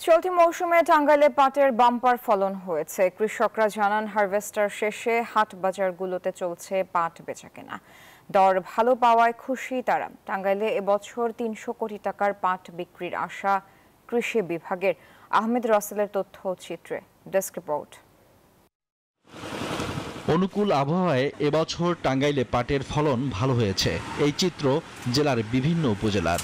চলতি মৌসুমে টাঙ্গাইলে পাটের বাম্পার ফলন হয়েছে। কৃষকরা জানান হারভেস্টার শেষে হাট বাজারগুলোতে চলছে পাট বেচাকেনা। দর ভালো পাওয়ায় খুশি তারা। টাঙ্গাইলে এবছর ৩০০ কোটি টাকার পাট বিক্রির আশা কৃষি বিভাগের। আহমেদ রাসেলের তথ্য চিত্রে ডেস্ক রিপোর্ট। অনুকূল আবহাওয়ায় এবছর টাঙ্গাইলে পাটের ফলন ভালো হয়েছে। এই চিত্র জেলার বিভিন্ন উপজেলার।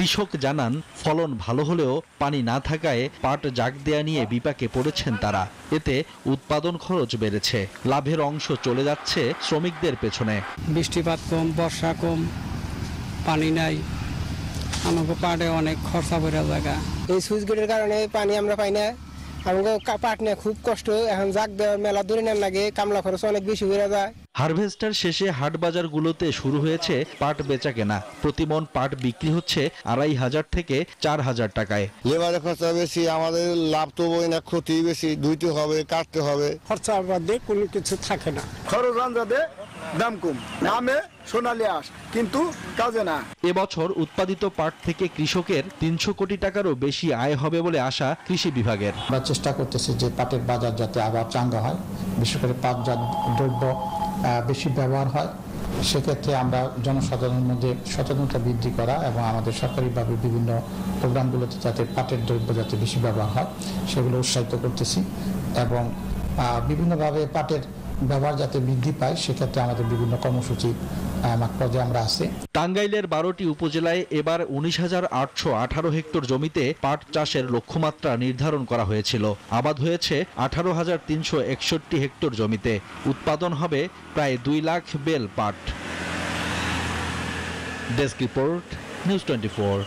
কৃষক জানান ফলন ভালো হলেও পানি না থাকায় পাট জাগ দেয়া নিয়ে বিপাকে পড়েছেন তারা। এতে উৎপাদন খরচ বেড়েছে, লাভের অংশ চলে যাচ্ছে শ্রমিকদের পেছনে। বৃষ্টিপাত কম, বর্ষা কম, পানি নাই, আমাকে পাটে অনেক খরচা বেড়ে জায়গা। এই সুইচ গেটের কারণে পানি আমরা পাই না। আমাকে পাট নিয়ে খুব কষ্ট। এখন জাগ দেওয়ার মেলা ধরে নেন লাগে, কামলা খরচ অনেক বেশি বেড়ে যায়। হারভেস্টার শেষে হাট বাজারগুলোতে শুরু হয়েছে পাট বেচা কেনা। প্রতিমন পাট বিক্রি হচ্ছে ২৫০০ থেকে ৪০০০ টাকায়। লেবারের খরচা বেশি, আমাদের লাভ তো বই না, ক্ষতি বেশি, ধুইতে হবে, কাটতে হবে। খরচা বাদে কোনো কিছু থাকে না। খরচ আন্দাজে দাম কম, নামে সোনালী আঁশ, কিন্তু কাজে না। এবছর উৎপাদিত পাট থেকে কৃষকের ৩০০ কোটি টাকারও বেশি আয় হবে বলে আশা কৃষি বিভাগের। আমরা চেষ্টা করতেছি যে পাটের বাজার যাতে আবার চাঙ্গা হয়, বিশেষ করে পাটজাত দ্রব্য বেশি ব্যবহার হয়। সেক্ষেত্রে আমরা জনসাধারণের মধ্যে সচেতনতা বৃদ্ধি করা এবং আমাদের সরকারিভাবে বিভিন্ন প্রোগ্রামগুলোতে যাতে পাটের দ্রব্য যাতে বেশি ব্যবহার হয় সেগুলো উৎসাহিত করতেছি এবং বিভিন্নভাবে পাটের ব্যবহার যাতে বৃদ্ধি পায় সেক্ষেত্রে আমাদের বিভিন্ন কর্মসূচি পর্যায়ে আমরা আছি। টাঙ্গাইলের ১২টি উপজেলায় এবার ১৯,৮১৮ হেক্টর জমিতে পাট চাষের লক্ষ্যমাত্রা নির্ধারণ করা হয়েছিল। আবাদ হয়েছে ১৮,৩৬১ হেক্টর জমিতে। উৎপাদন হবে প্রায় ২ লাখ বেল পাট। Desk report, news 24।